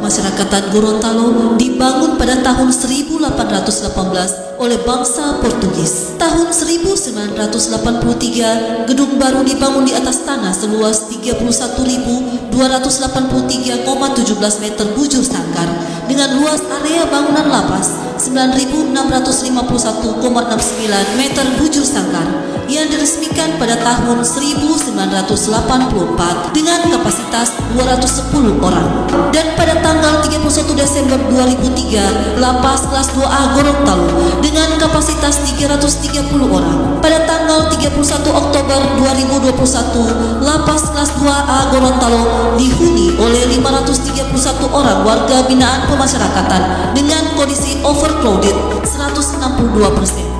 Pemasyarakatan Gorontalo dibangun pada tahun 1818 oleh bangsa Portugis. Tahun 1983, gedung baru dibangun di atas tanah seluas 31.283,17 meter bujur sangkar dengan luas area bangunan lapas 9.651,69 meter bujur sangkar yang diresmikan pada tahun 1984 dengan kapasitas 210 orang. Dan pada tanggal 31 Desember 2003, Lapas Kelas 2A Gorontalo dengan kapasitas 330 orang. Pada tanggal 31 Oktober 2021, Lapas Kelas 2A Gorontalo dihuni oleh 531 orang warga binaan pemasyarakatan dengan kondisi overcrowded 162%.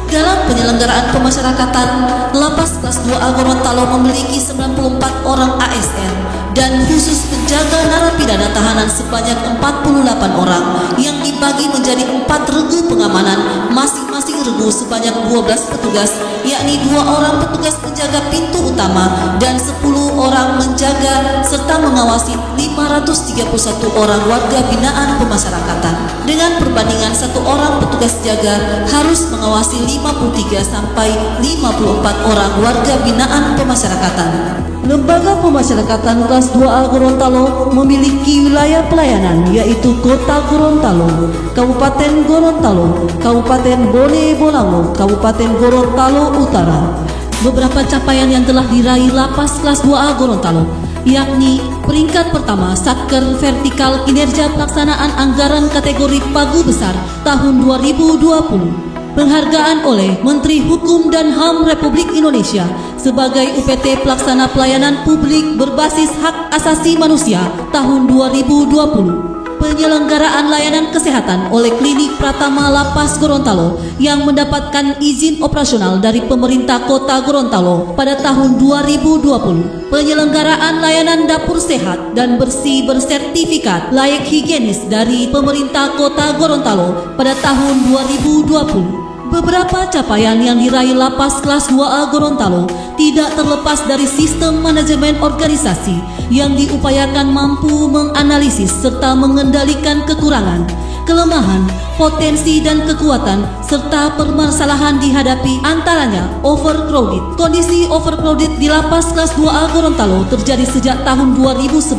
Dalam penyelenggaraan pemasyarakatan, Lapas Kelas 2A Gorontalo memiliki 94 orang ASN dan khusus penjaga narapidana tahanan sebanyak 48 orang yang dibagi menjadi 4 regu pengamanan, masing-masing regu sebanyak 12 petugas, yakni 2 orang petugas penjaga pintu utama dan 10 orang menjaga serta mengawasi 531 orang warga binaan pemasyarakatan. Dengan perbandingan 1 orang petugas jaga harus mengawasi 53 sampai 54 orang warga binaan pemasyarakatan. Lembaga Pemasyarakatan Kelas 2A Gorontalo memiliki wilayah pelayanan yaitu Kota Gorontalo, Kabupaten Gorontalo, Kabupaten Bone Bolango, Kabupaten Gorontalo Utara. Beberapa capaian yang telah diraih Lapas Kelas 2A Gorontalo yakni peringkat pertama Satker Vertikal Kinerja Pelaksanaan Anggaran kategori Pagu Besar tahun 2020. Penghargaan oleh Menteri Hukum dan HAM Republik Indonesia sebagai UPT Pelaksana Pelayanan Publik Berbasis Hak Asasi Manusia tahun 2020. Penyelenggaraan layanan kesehatan oleh Klinik Pratama Lapas Gorontalo yang mendapatkan izin operasional dari pemerintah Kota Gorontalo pada tahun 2020. Penyelenggaraan layanan dapur sehat dan bersih bersertifikat layak higienis dari pemerintah Kota Gorontalo pada tahun 2020. Beberapa capaian yang diraih Lapas Kelas 2A Gorontalo tidak terlepas dari sistem manajemen organisasi yang diupayakan mampu menganalisis serta mengendalikan kekurangan, kelemahan, potensi dan kekuatan serta permasalahan dihadapi, antaranya overcrowded. Kondisi overcrowded di Lapas Kelas 2A Gorontalo terjadi sejak tahun 2011.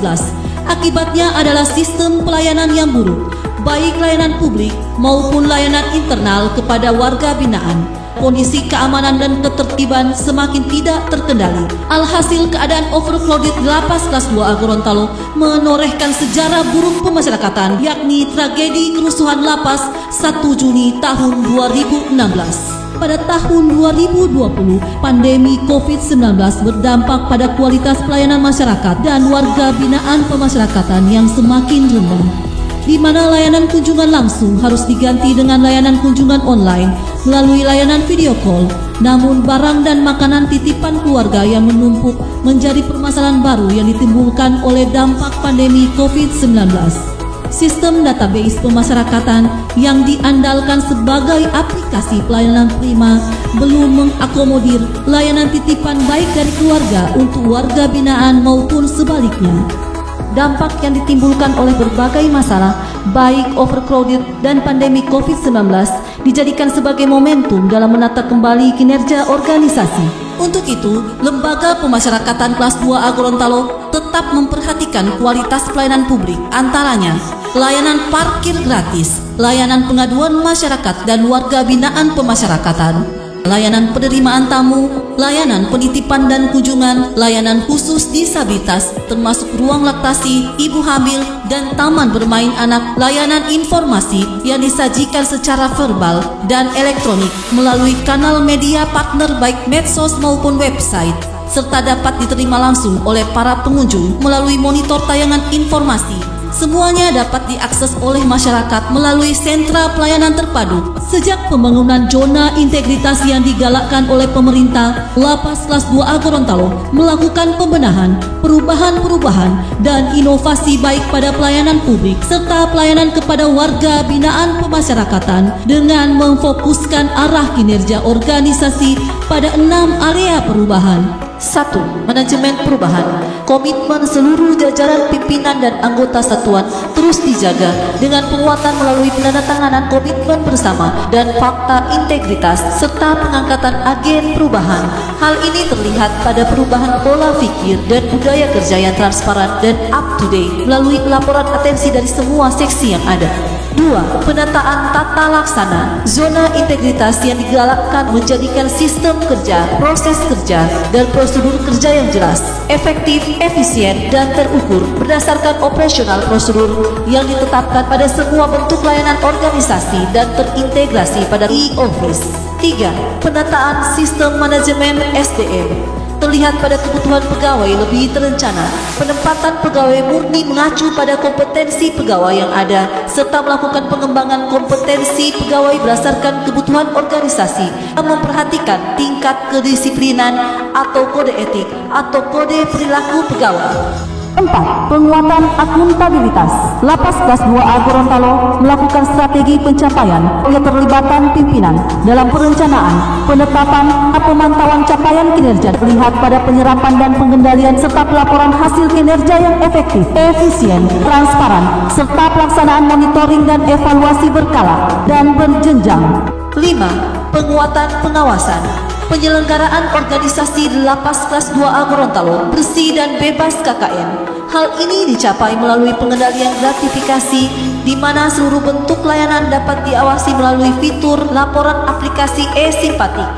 Akibatnya adalah sistem pelayanan yang buruk, baik layanan publik maupun layanan internal kepada warga binaan. Kondisi keamanan dan ketertiban semakin tidak terkendali. Alhasil, keadaan overcrowded di Lapas Kelas 2A Gorontalo menorehkan sejarah buruk pemasyarakatan, yakni tragedi kerusuhan Lapas 1 Juni tahun 2016. Pada tahun 2020, pandemi COVID-19 berdampak pada kualitas pelayanan masyarakat dan warga binaan pemasyarakatan yang semakin rendah, di mana layanan kunjungan langsung harus diganti dengan layanan kunjungan online melalui layanan video call. Namun barang dan makanan titipan keluarga yang menumpuk menjadi permasalahan baru yang ditimbulkan oleh dampak pandemi COVID-19. Sistem database pemasyarakatan yang diandalkan sebagai aplikasi pelayanan prima belum mengakomodir layanan titipan baik dari keluarga untuk warga binaan maupun sebaliknya. Dampak yang ditimbulkan oleh berbagai masalah, baik overcrowded dan pandemi COVID-19, dijadikan sebagai momentum dalam menata kembali kinerja organisasi. Untuk itu, Lembaga Pemasyarakatan Kelas 2A Gorontalo tetap memperhatikan kualitas pelayanan publik, antaranya layanan parkir gratis, layanan pengaduan masyarakat dan warga binaan pemasyarakatan, layanan penerimaan tamu, layanan penitipan dan kunjungan, layanan khusus disabilitas termasuk ruang laktasi, ibu hamil, dan taman bermain anak, layanan informasi yang disajikan secara verbal dan elektronik melalui kanal media partner baik medsos maupun website, serta dapat diterima langsung oleh para pengunjung melalui monitor tayangan informasi. Semuanya dapat diakses oleh masyarakat melalui sentra pelayanan terpadu. Sejak pembangunan zona integritas yang digalakkan oleh pemerintah, Lapas Kelas 2A Gorontalo melakukan pembenahan, perubahan-perubahan, dan inovasi baik pada pelayanan publik serta pelayanan kepada warga binaan pemasyarakatan dengan memfokuskan arah kinerja organisasi pada 6 area perubahan. 1. Manajemen perubahan. Komitmen seluruh jajaran pimpinan dan anggota satuan terus dijaga dengan penguatan melalui penandatanganan komitmen bersama dan fakta integritas serta pengangkatan agen perubahan. Hal ini terlihat pada perubahan pola pikir dan budaya kerja yang transparan dan up to date melalui laporan atensi dari semua seksi yang ada. 2. Penataan tata laksana. Zona integritas yang digalakkan menjadikan sistem kerja, proses kerja, dan prosedur kerja yang jelas, efektif, efisien, dan terukur berdasarkan operasional prosedur yang ditetapkan pada semua bentuk layanan organisasi dan terintegrasi pada e-office. 3. Penataan sistem manajemen SDM. Terlihat pada kebutuhan pegawai lebih terencana, penempatan pegawai murni mengacu pada kompetensi pegawai yang ada, serta melakukan pengembangan kompetensi pegawai berdasarkan kebutuhan organisasi yang memperhatikan tingkat kedisiplinan atau kode etik atau kode perilaku pegawai. 4. Penguatan akuntabilitas. Lapas kelas 2A Gorontalo melakukan strategi pencapaian keterlibatan pimpinan dalam perencanaan, penetapan, pemantauan capaian kinerja terlihat pada penyerapan dan pengendalian serta pelaporan hasil kinerja yang efektif, efisien, transparan, serta pelaksanaan monitoring dan evaluasi berkala dan berjenjang. 5. Penguatan pengawasan. Penyelenggaraan organisasi di Lapas kelas 2A Gorontalo bersih dan bebas KKN. Hal ini dicapai melalui pengendalian gratifikasi di mana seluruh bentuk layanan dapat diawasi melalui fitur laporan aplikasi e-simpatik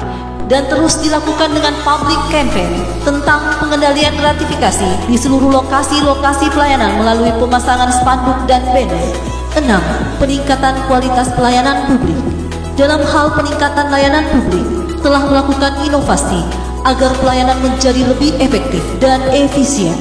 dan terus dilakukan dengan public campaign tentang pengendalian gratifikasi di seluruh lokasi-lokasi pelayanan melalui pemasangan spanduk dan banner. 6. Peningkatan kualitas pelayanan publik. Dalam hal peningkatan layanan publik, telah melakukan inovasi agar pelayanan menjadi lebih efektif dan efisien.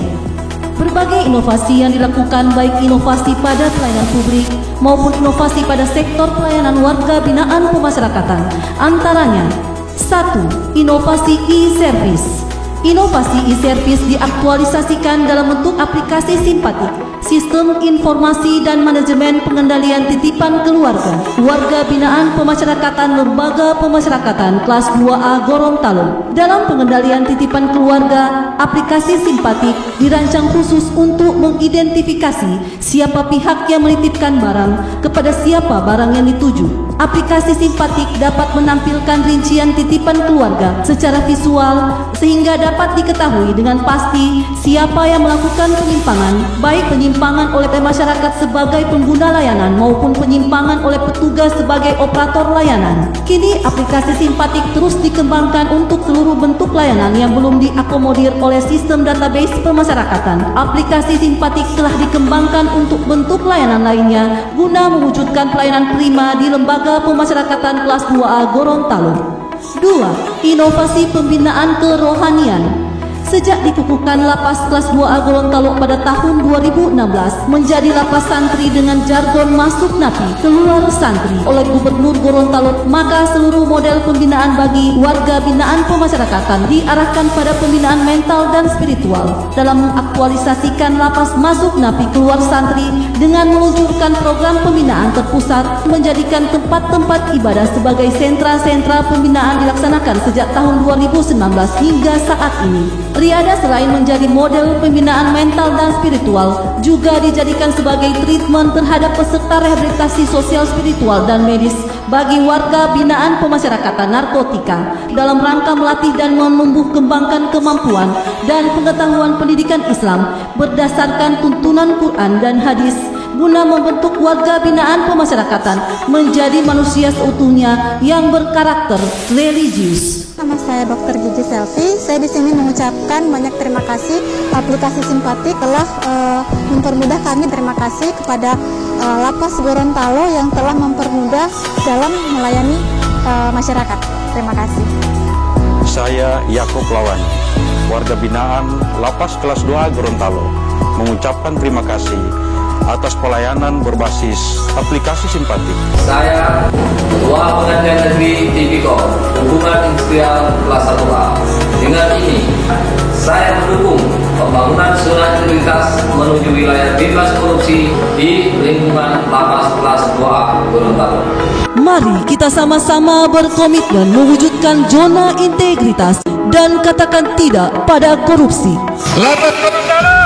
Berbagai inovasi yang dilakukan baik inovasi pada pelayanan publik maupun inovasi pada sektor pelayanan warga binaan pemasyarakatan. Antaranya 1. Inovasi e-service. Inovasi e-service diaktualisasikan dalam bentuk aplikasi simpatik, sistem informasi dan manajemen pengendalian titipan keluarga, warga binaan pemasyarakatan lembaga pemasyarakatan kelas 2A Gorontalo. Dalam pengendalian titipan keluarga, aplikasi simpatik dirancang khusus untuk mengidentifikasi siapa pihak yang menitipkan barang kepada siapa barang yang dituju. Aplikasi simpatik dapat menampilkan rincian titipan keluarga secara visual sehingga dapat diketahui dengan pasti siapa yang melakukan penyimpangan, baik penyimpangan oleh masyarakat sebagai pengguna layanan maupun penyimpangan oleh petugas sebagai operator layanan. Kini aplikasi simpatik terus dikembangkan untuk seluruh bentuk layanan yang belum diakomodir oleh sistem database pemasyarakatan. Aplikasi simpatik telah dikembangkan untuk bentuk layanan lainnya guna mewujudkan pelayanan prima di lembaga pemasyarakatan kelas 2A Gorontalo. 2. Inovasi pembinaan kerohanian. Sejak dikukuhkan Lapas kelas 2A Gorontalo pada tahun 2016 menjadi lapas santri dengan jargon masuk napi, keluar santri oleh Gubernur Gorontalo, maka seluruh model pembinaan bagi warga binaan pemasyarakatan diarahkan pada pembinaan mental dan spiritual dalam mengaktualisasikan lapas masuk napi, keluar santri dengan meluncurkan program pembinaan terpusat, menjadikan tempat-tempat ibadah sebagai sentra-sentra pembinaan dilaksanakan sejak tahun 2019 hingga saat ini. Riada selain menjadi model pembinaan mental dan spiritual, juga dijadikan sebagai treatment terhadap peserta rehabilitasi sosial spiritual dan medis bagi warga binaan pemasyarakatan narkotika dalam rangka melatih dan menumbuh kembangkan kemampuan dan pengetahuan pendidikan Islam berdasarkan tuntunan Quran dan hadis guna membentuk warga binaan pemasyarakatan menjadi manusia seutuhnya yang berkarakter religius. Nama saya Dr. Gigi Selvi. Saya di sini mengucapkan banyak terima kasih aplikasi Simpatik telah mempermudah kami. Terima kasih kepada Lapas Gorontalo yang telah mempermudah dalam melayani masyarakat. Terima kasih. Saya Yakob Lawan, warga binaan Lapas kelas 2 Gorontalo, mengucapkan terima kasih atas pelayanan berbasis aplikasi Simpatik. Saya Ketua Pengadilan Negeri Tipikor Hubungan Industrial kelas 1A. Dengan ini, saya mendukung pembangunan zona integritas menuju wilayah bebas korupsi di lingkungan Lapas kelas 2A Gorontalo. Mari kita sama-sama berkomitmen mewujudkan zona integritas dan katakan tidak pada korupsi. Lapas Gorontalo,